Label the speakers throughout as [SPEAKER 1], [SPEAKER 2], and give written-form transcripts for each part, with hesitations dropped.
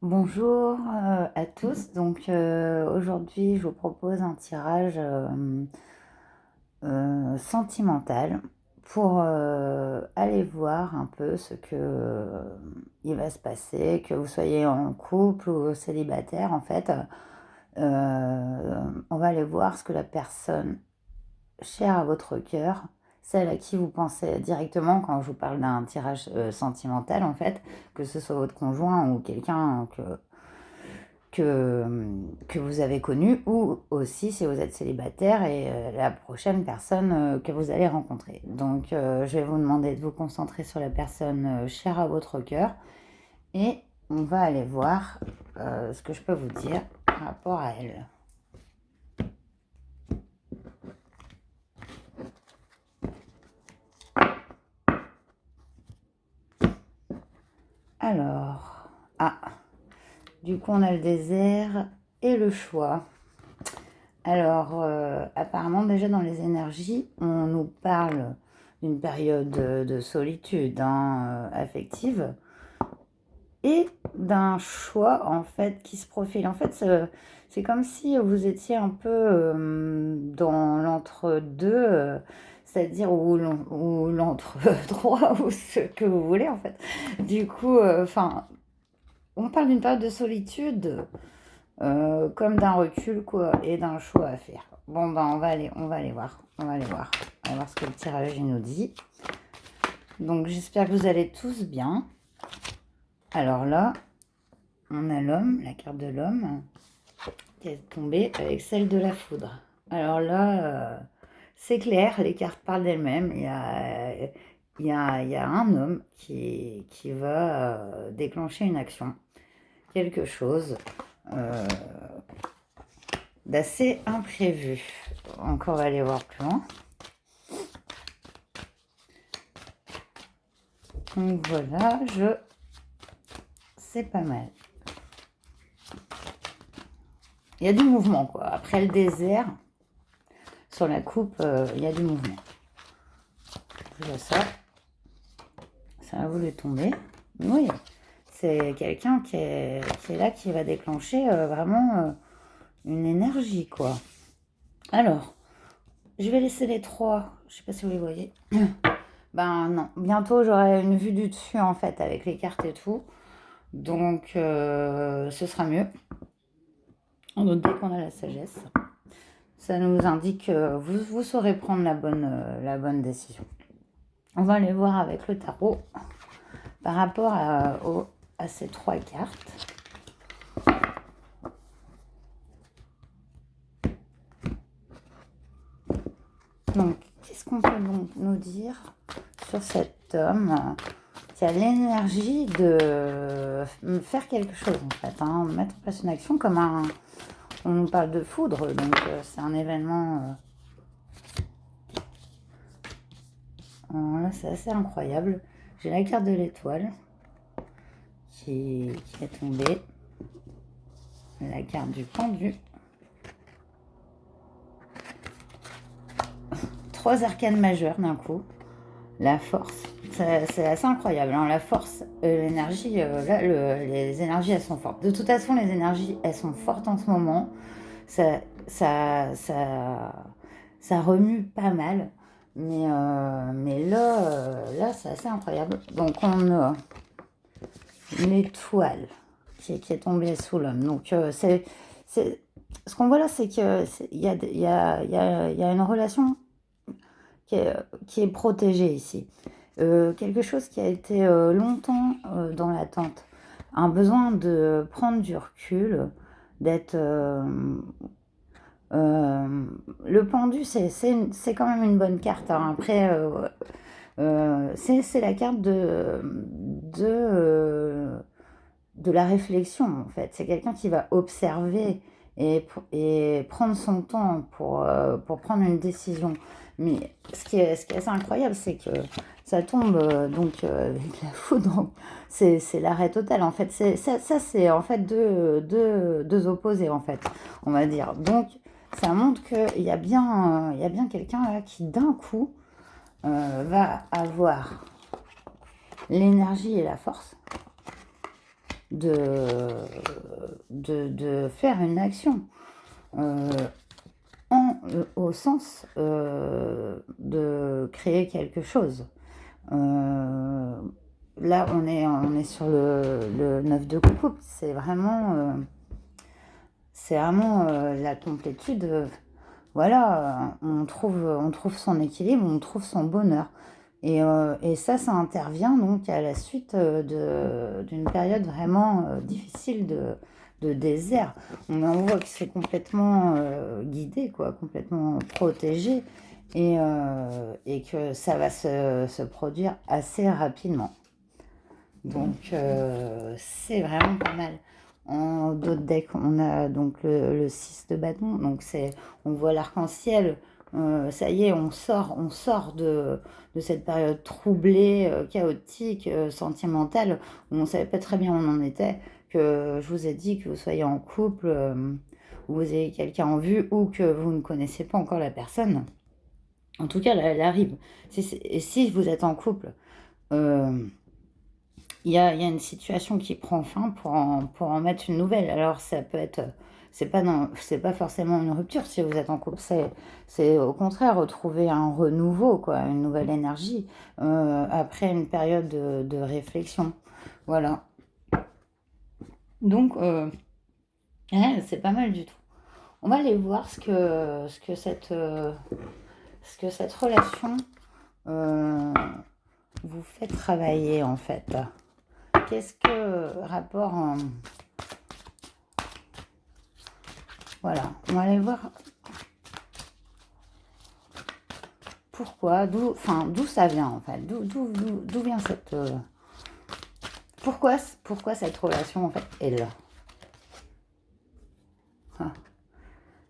[SPEAKER 1] Bonjour à tous. Donc aujourd'hui, je vous propose un tirage sentimental pour aller voir un peu ce que il va se passer, que vous soyez en couple ou célibataire en fait. On va aller voir ce que la personne chère à votre cœur, celle à qui vous pensez directement quand je vous parle d'un tirage sentimental en fait, que ce soit votre conjoint ou quelqu'un que vous avez connu, ou aussi si vous êtes célibataire et la prochaine personne que vous allez rencontrer. Donc je vais vous demander de vous concentrer sur la personne chère à votre cœur et on va aller voir ce que je peux vous dire par rapport à elle. Alors, du coup on a le désert et le choix. Alors, apparemment, déjà dans les énergies, on nous parle d'une période de solitude affective et d'un choix, en fait, qui se profile. En fait, c'est comme si vous étiez un peu dans l'entre-deux, c'est-à-dire ou l'entre-trois, ou ce que vous voulez, en fait. Du coup, enfin, on parle d'une période de solitude comme d'un recul quoi et d'un choix à faire. Bon ben on va aller voir, on va voir ce que le tirage nous dit. Donc j'espère que vous allez tous bien. Alors là, on a l'homme, la carte de l'homme qui est tombée avec celle de la foudre. Alors là, c'est clair, les cartes parlent d'elles-mêmes. Il y a un homme qui va déclencher une action, quelque chose. Euh, d'assez imprévu. Donc on va aller voir plus loin. Donc voilà, c'est pas mal. Il y a du mouvement quoi. Après le désert, sur la coupe, il y a du mouvement. Déjà ça a voulu tomber. Oui, c'est quelqu'un qui est là, qui va déclencher vraiment une énergie quoi. Alors, je vais laisser les trois. Je sais pas si vous les voyez. Ben non, bientôt j'aurai une vue du dessus en fait avec les cartes et tout. Donc ce sera mieux. Dès qu'on a la sagesse, ça nous indique que vous saurez prendre la bonne décision. On va aller voir avec le tarot par rapport à ces trois cartes. Donc, qu'est-ce qu'on peut donc nous dire sur cet homme qui a l'énergie de faire quelque chose en fait, mettre en place une action comme un... On nous parle de foudre, donc c'est un événement... là, c'est assez incroyable. J'ai la carte de l'étoile qui est tombée. La carte du pendu. Trois arcanes majeures d'un coup. La force. C'est assez incroyable. La force, l'énergie, là, les énergies, elles sont fortes. De toute façon, les énergies, elles sont fortes en ce moment. Ça, ça, ça, ça remue pas mal. Mais là, c'est assez incroyable. Donc, on a l'étoile qui est tombée sous l'homme. Donc, ce qu'on voit là, c'est qu'il y a une relation qui est, qui est protégée ici. Quelque chose qui a été longtemps dans l'attente. Un besoin de prendre du recul, d'être... le pendu, c'est quand même une bonne carte. Après, c'est la carte de la réflexion, en fait. C'est quelqu'un qui va observer et prendre son temps pour prendre une décision. Mais ce qui est assez incroyable, c'est que ça tombe donc avec la foudre. Donc c'est l'arrêt total, en fait. Ça, c'est en fait deux opposés, en fait, on va dire. Donc, ça montre qu'il y a bien quelqu'un là qui, d'un coup, va avoir l'énergie et la force de faire une action au sens de créer quelque chose. Là, on est sur le 9 de coupe. C'est vraiment la complétude. Voilà, on trouve son équilibre, on trouve son bonheur. Et ça intervient donc à la suite d'une période vraiment difficile de désert. On voit que c'est complètement guidé, quoi, complètement protégé, et que ça va se produire assez rapidement. Donc c'est vraiment pas mal. En d'autres decks, on a donc le 6 de bâton. Donc on voit l'arc-en-ciel. Ça y est, on sort de cette période troublée, chaotique, sentimentale, où on ne savait pas très bien où on en était. Que je vous ai dit que vous soyez en couple, ou vous avez quelqu'un en vue, ou que vous ne connaissez pas encore la personne. En tout cas, elle arrive. Et si vous êtes en couple, il y a une situation qui prend fin pour en mettre une nouvelle. Alors ça peut être, c'est pas forcément une rupture si vous êtes en couple, c'est au contraire retrouver un renouveau, quoi, une nouvelle énergie après une période de réflexion. Voilà. Donc c'est pas mal du tout. On va aller voir ce que cette relation vous fait travailler en fait. Qu'est-ce que rapport Voilà, on va aller voir pourquoi, d'où ça vient en fait, d'où vient cette... pourquoi cette relation en fait est là. Ah.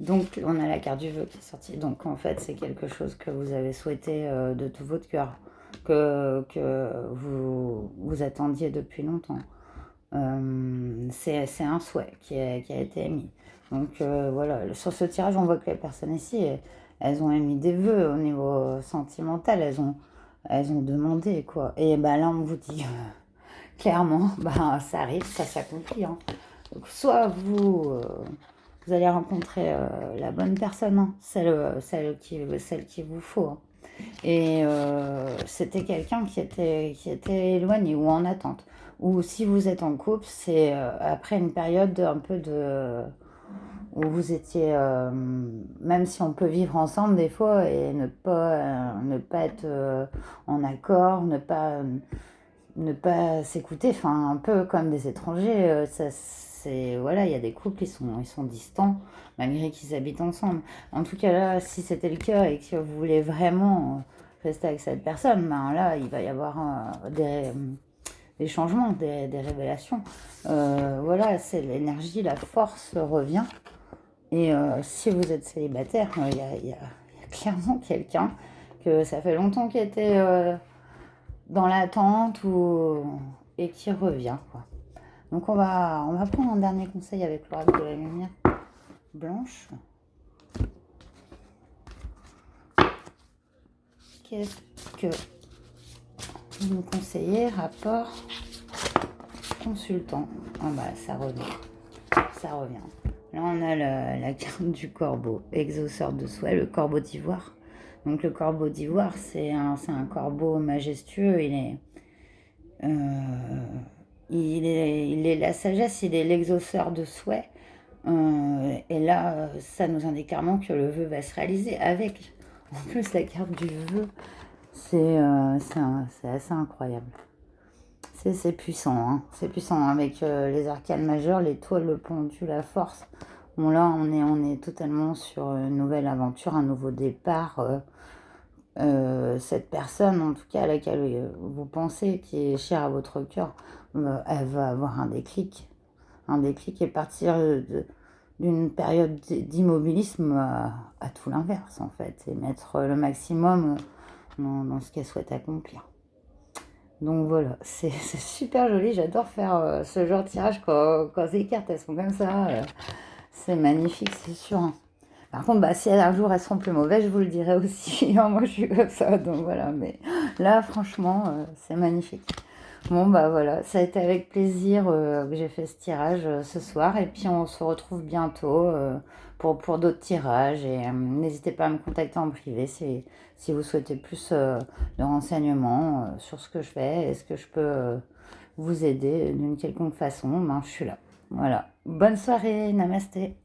[SPEAKER 1] Donc on a la carte du vœu qui est sortie, donc en fait c'est quelque chose que vous avez souhaité de tout votre cœur, que vous attendiez depuis longtemps. C'est un souhait qui a été émis. Donc voilà, sur ce tirage, on voit que les personnes ici, elles ont émis des vœux au niveau sentimental, elles ont demandé, quoi. Et bah là, on vous dit clairement, bah, ça arrive, ça s'accomplit. Hein. Donc, soit vous allez rencontrer la bonne personne, hein, celle qu'il vous faut. Hein. Et c'était quelqu'un qui était éloigné ou en attente. Ou si vous êtes en couple, c'est après une période un peu où vous étiez, même si on peut vivre ensemble des fois et ne pas être en accord, ne pas s'écouter, enfin un peu comme des étrangers. Voilà, il y a des couples, ils sont distants malgré qu'ils habitent ensemble. En tout cas là, si c'était le cas et que vous voulez vraiment rester avec cette personne, ben là, il va y avoir des changements, des révélations. Voilà, c'est l'énergie, la force revient. Et si vous êtes célibataire, il y a clairement quelqu'un que ça fait longtemps qu'il était dans l'attente et qui revient, quoi. Donc on va prendre un dernier conseil avec l'oracle de la lumière blanche. Qu'est-ce que vous me conseillez, rapport consultant? Ah bah ça revient. Là on a la carte du corbeau, exauceur de souhait, le corbeau d'ivoire. Donc le corbeau d'ivoire, c'est un corbeau majestueux, il est la sagesse, il est l'exauceur de souhait. Et là, ça nous indique clairement que le vœu va se réaliser avec, en plus, la carte du vœu. C'est assez incroyable. C'est puissant, hein. C'est puissant avec les arcanes majeures, l'étoile, le pendu, la force. Bon là, on est totalement sur une nouvelle aventure, un nouveau départ. Cette personne, en tout cas à laquelle vous pensez, qui est chère à votre cœur, elle va avoir un déclic et partir d'une période d'immobilisme à tout l'inverse en fait, et mettre le maximum dans ce qu'elle souhaite accomplir. Donc voilà, c'est super joli, j'adore faire ce genre de tirage quand ces cartes elles sont comme ça, c'est magnifique, c'est sûr. Hein. Par contre, bah, si un jour elles seront plus mauvaises, je vous le dirai aussi. Moi je suis comme ça, donc voilà, mais là franchement, c'est magnifique. Bon, bah voilà, ça a été avec plaisir que j'ai fait ce tirage ce soir. Et puis on se retrouve bientôt pour d'autres tirages. Et n'hésitez pas à me contacter en privé si vous souhaitez plus de renseignements sur ce que je fais. Est-ce que je peux vous aider d'une quelconque façon? Ben, je suis là. Voilà. Bonne soirée, namasté.